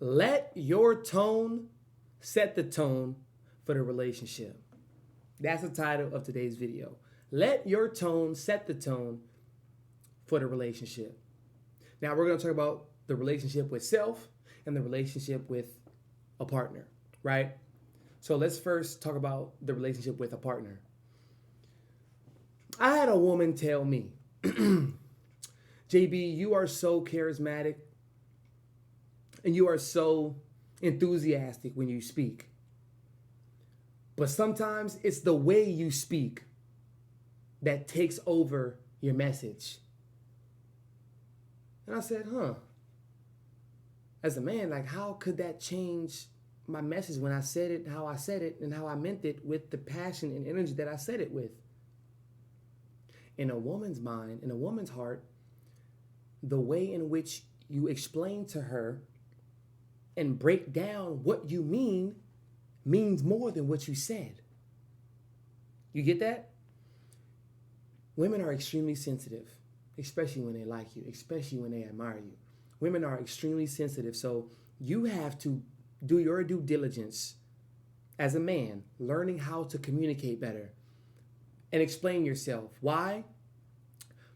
Let your tone set the tone for the relationship. That's the title of today's video. Let your tone set the tone for the relationship. Now we're going to talk about the relationship with self and the relationship with a partner, right? So let's first talk about the relationship with a partner. I had a woman tell me, JB, you are so charismatic and you are so enthusiastic when you speak. But sometimes it's the way you speak that takes over your message. And I said, as a man, like, how could that change my message when I said it, how I said it, and how I meant it with the passion and energy that I said it with? In a woman's mind, in a woman's heart, the way in which you explain to her and break down what you mean means more than what you said. You get that? Women are extremely sensitive, especially when they like you, especially when they admire you. Women are extremely sensitive, so you have to do your due diligence as a man, learning how to communicate better and explain yourself. Why?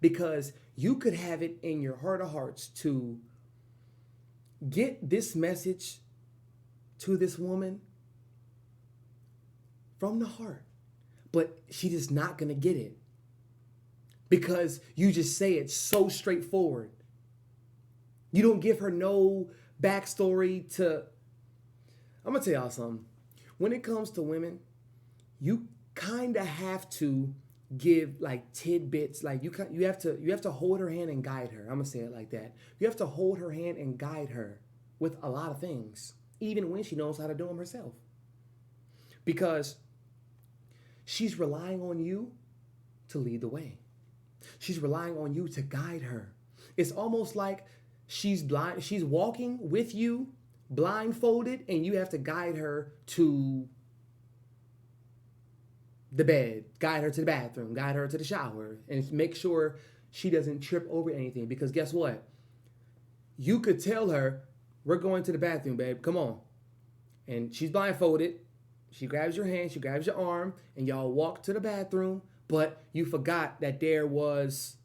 Because you could have it in your heart of hearts to get this message to this woman from the heart, but she just not gonna get it because you just say it so straightforward. You don't give her no backstory to. I'm gonna tell y'all something. When it comes to women, you kind of have to give like tidbits. Like you have to hold her hand and guide her. I'm gonna say it like that. You have to hold her hand and guide her with a lot of things, even when she knows how to do them herself, because she's relying on you to lead the way. She's relying on you to guide her. It's almost like she's blind. She's walking with you blindfolded, and you have to guide her to the bed, guide her to the bathroom, guide her to the shower, and make sure she doesn't trip over anything. Because guess what? You could tell her, we're going to the bathroom, babe, come on. And she's blindfolded. She grabs your hand, she grabs your arm, and y'all walk to the bathroom, but you forgot that there was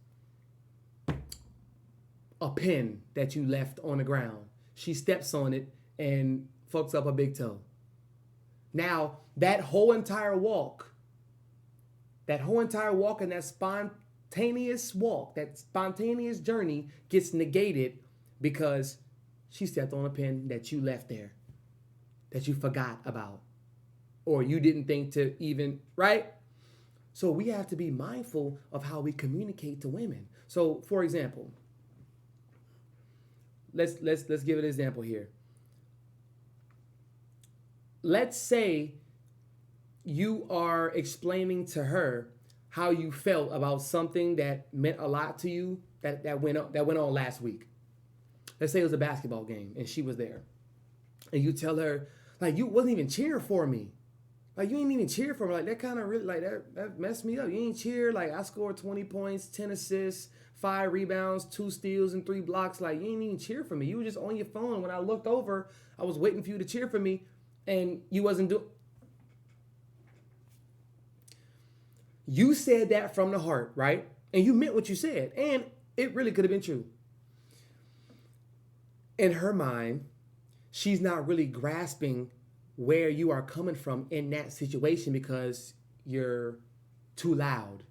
a pin that you left on the ground. She steps on it and fucks up a big toe. Now, that whole entire walk and that spontaneous walk, that spontaneous journey gets negated because she stepped on a pin that you left there, that you forgot about, or you didn't think to even, right? So we have to be mindful of how we communicate to women. So, for example, let's give an example here. Let's say you are explaining to her how you felt about something that meant a lot to you that went on last week. Let's say it was a basketball game and she was there, and you tell her, like, you wasn't even cheering for me. Like, you ain't even cheer for me. Like, that kind of really, like, that messed me up. You ain't cheer. Like, I scored 20 points, 10 assists, 5 rebounds, 2 steals, and 3 blocks. Like, you ain't even cheer for me. You were just on your phone. When I looked over, I was waiting for you to cheer for me, and you wasn't doing. You said that from the heart, right? And you meant what you said. And it really could have been true. In her mind, she's not really grasping where you are coming from in that situation because you're too loud.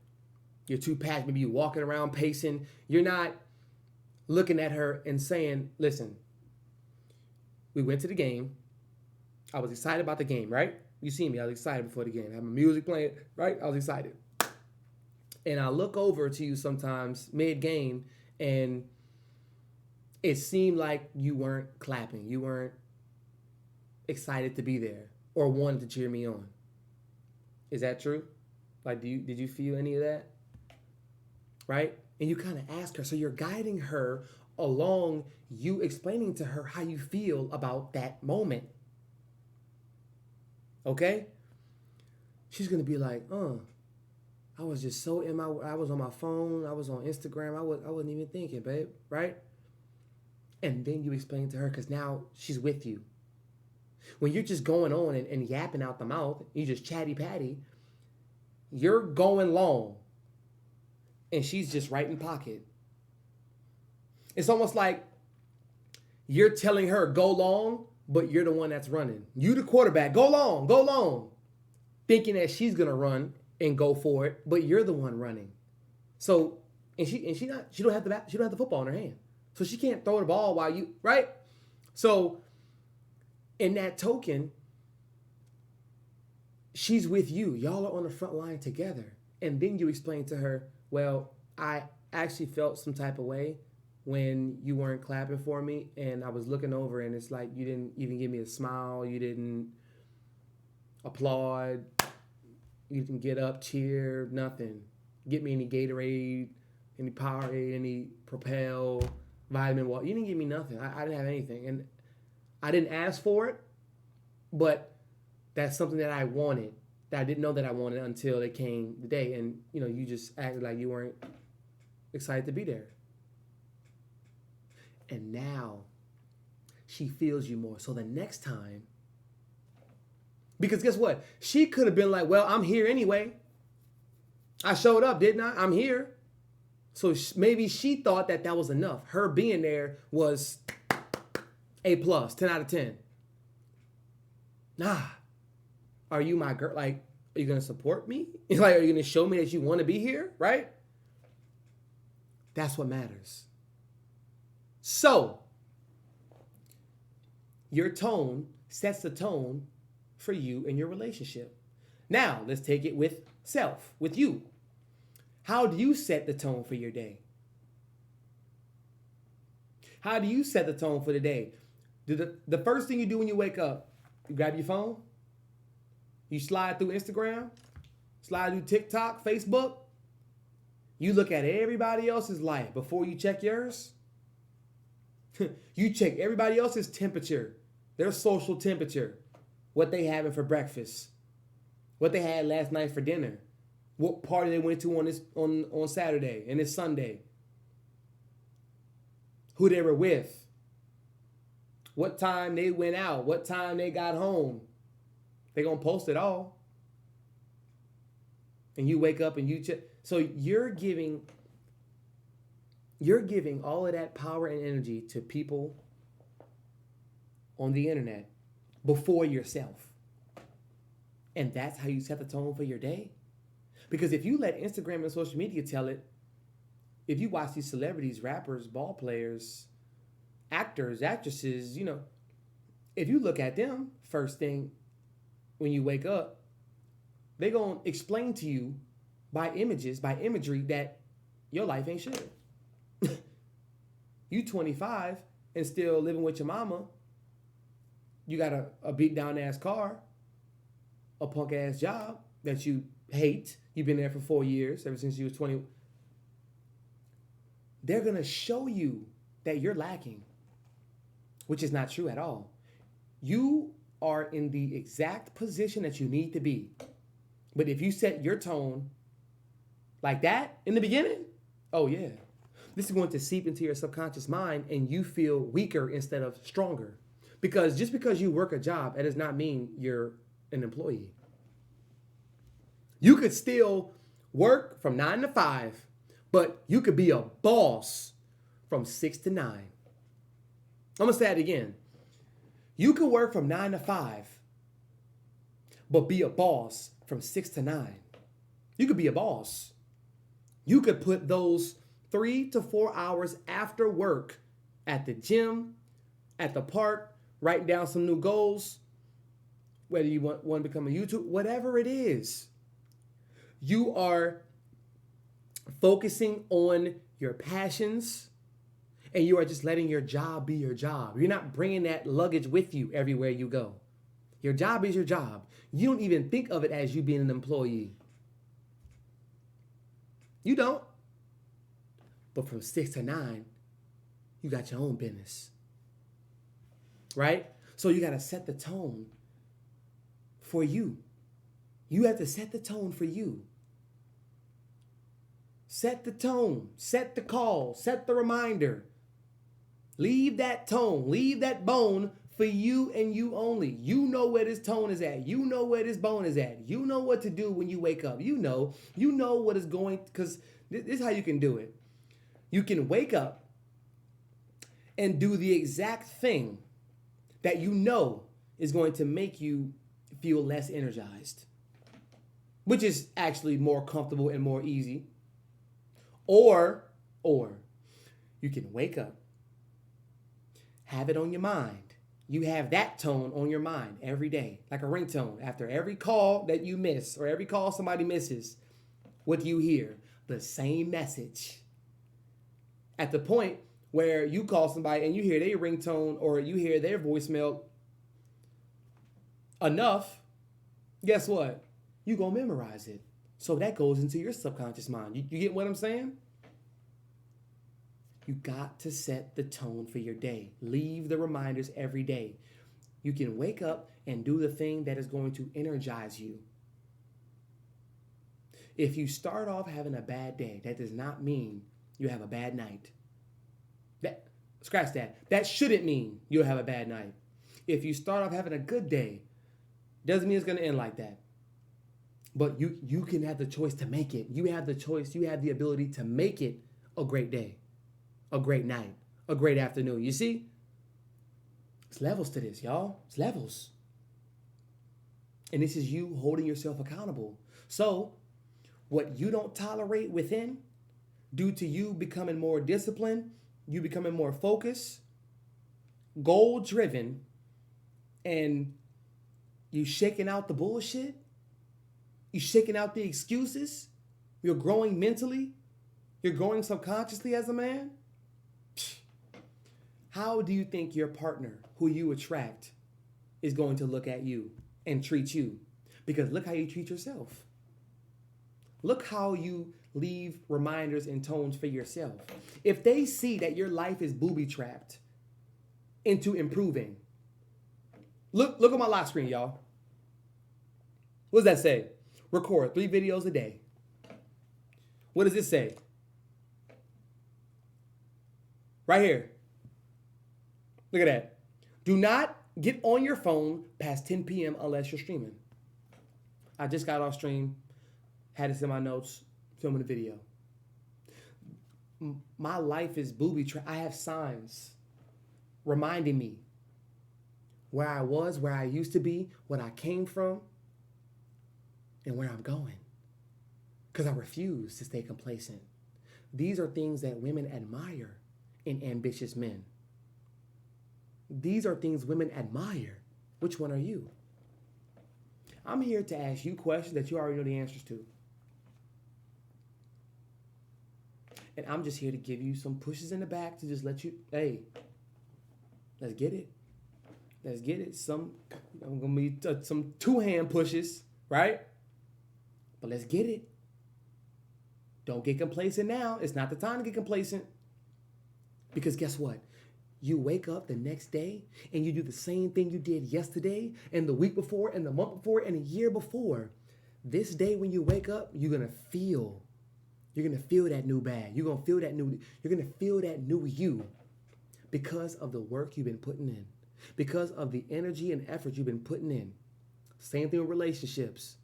You're too passionate. Maybe you're walking around pacing. You're not looking at her and saying, listen, we went to the game. I was excited about the game, right? You see me. I was excited before the game. I had my music playing, right? I was excited. And I look over to you sometimes mid-game, and it seemed like you weren't clapping. You weren't excited to be there or wanted to cheer me on. Is that true? Like, did you feel any of that? Right? And you kind of ask her, so you're guiding her along, you explaining to her how you feel about that moment. Okay? She's gonna be like, I was just so I was on my phone, I was on Instagram, I wasn't even thinking, babe, right? And then you explain to her because now she's with you. When you're just going on and yapping out the mouth, you just chatty patty, you're going long and she's just right in pocket. It's almost like you're telling her go long, but you're the one that's running. You the quarterback, go long, thinking that she's gonna run and go for it, but you're the one running. So she don't have the football in her hand, so she can't throw the ball while you right. So in that token, she's with you. Y'all are on the front line together, and then you explain to her, well, I actually felt some type of way when you weren't clapping for me, and I was looking over, and it's like you didn't even give me a smile, you didn't applaud, you didn't get up, cheer, nothing. Get me any Gatorade, any Powerade, any Propel, vitamin water. You didn't give me nothing. I didn't have anything, and I didn't ask for it, but that's something that I wanted, that I didn't know that I wanted until it came the day, and you just acted like you weren't excited to be there. And now she feels you more. So the next time, because guess what? She could have been like, well, I'm here anyway. I showed up, didn't I? I'm here. So maybe she thought that was enough. Her being there was A+, 10 out of 10. Nah. Are you my girl? Like, are you going to support me? Like, are you going to show me that you want to be here? Right? That's what matters. So, your tone sets the tone for you and your relationship. Now, let's take it with self, with you. How do you set the tone for your day? How do you set the tone for the day? The first thing you do when you wake up, you grab your phone, you slide through Instagram, slide through TikTok, Facebook. You look at everybody else's life before you check yours. You check everybody else's temperature, their social temperature, what they having for breakfast, what they had last night for dinner, what party they went to on Saturday and it's Sunday, who they were with, what time they went out, what time they got home. They're going to post it all. And you wake up and you check. So you're giving all of that power and energy to people on the internet before yourself. And that's how you set the tone for your day. Because if you let Instagram and social media tell it, if you watch these celebrities, rappers, ball players, actors, actresses, if you look at them first thing when you wake up, they're going to explain to you by imagery that your life ain't shit. You 25 and still living with your mama. You got a beat down ass car, a punk ass job that you hate. You've been there for 4 years, ever since you was 20. They're going to show you that you're lacking, which is not true at all. You are in the exact position that you need to be. But if you set your tone like that in the beginning, oh yeah, this is going to seep into your subconscious mind and you feel weaker instead of stronger. Because just because you work a job, that does not mean you're an employee. You could still work from 9 to 5, but you could be a boss from 6 to 9. I'm going to say it again. You could work from 9 to 5, but be a boss from 6 to 9. You could be a boss. You could put those 3 to 4 hours after work at the gym, at the park, writing down some new goals, whether you want to become a YouTuber, whatever it is. You are focusing on your passions, and you are just letting your job be your job. You're not bringing that luggage with you everywhere you go. Your job is your job. You don't even think of it as you being an employee. You don't. But from 6 to 9, you got your own business. Right? So you got to set the tone for you. You have to set the tone for you. Set the tone. Set the call. Set the reminder. Leave that tone, leave that bone for you and you only. You know where this tone is at. You know where this bone is at. You know what to do when you wake up. You know what is going, because this is how you can do it. You can wake up and do the exact thing that you know is going to make you feel less energized, which is actually more comfortable and more easy. Or you can wake up, have it on your mind. You have that tone on your mind every day, like a ringtone. After every call that you miss or every call somebody misses, what do you hear? The same message. At the point where you call somebody and you hear their ringtone or you hear their voicemail enough, guess what? You're going to memorize it. So that goes into your subconscious mind. You get what I'm saying? You got to set the tone for your day. Leave the reminders every day. You can wake up and do the thing that is going to energize you. If you start off having a bad day, that does not mean you have a bad night. Scratch that. That shouldn't mean you'll have a bad night. If you start off having a good day, doesn't mean it's going to end like that. But you can have the choice to make it. You have the choice. You have the ability to make it a great day, a great night, a great afternoon. You see? It's levels to this, y'all. It's levels. And this is you holding yourself accountable. So, what you don't tolerate within, due to you becoming more disciplined, you becoming more focused, goal-driven, and you shaking out the bullshit, you shaking out the excuses, you're growing mentally, you're growing subconsciously as a man. How do you think your partner, who you attract, is going to look at you and treat you? Because look how you treat yourself. Look how you leave reminders and tones for yourself. If they see that your life is booby-trapped into improving, look at my lock screen, y'all. What does that say? Record 3 videos a day. What does this say? Right here. Look at that. Do not get on your phone past 10 p.m. unless you're streaming. I just got off stream, had this in my notes, filming a video. My life is booby-trapped. I have signs reminding me where I was, where I used to be, what I came from, and where I'm going. Because I refuse to stay complacent. These are things that women admire in ambitious men. These are things women admire. Which one are you? I'm here to ask you questions that you already know the answers to. And I'm just here to give you some pushes in the back to just let you, hey, let's get it. Let's get it. I'm going to be some 2-hand pushes, right? But let's get it. Don't get complacent now. It's not the time to get complacent. Because guess what? You wake up the next day and you do the same thing you did yesterday and the week before and the month before and a year before. This day when you wake up, you're going to feel that new bag. You're going to feel that new you because of the work you've been putting in, because of the energy and effort you've been putting in. Same thing with relationships.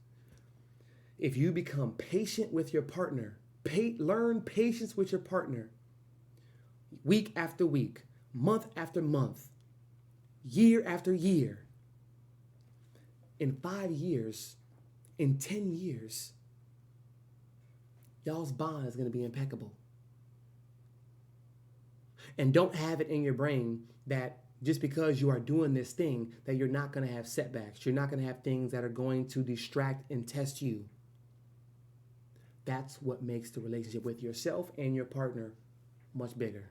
If you become patient with your partner, learn patience with your partner, week after week, month after month, year after year, in 5 years, in 10 years, y'all's bond is going to be impeccable. And don't have it in your brain that just because you are doing this thing that you're not going to have setbacks. You're not going to have things that are going to distract and test you. That's what makes the relationship with yourself and your partner much bigger.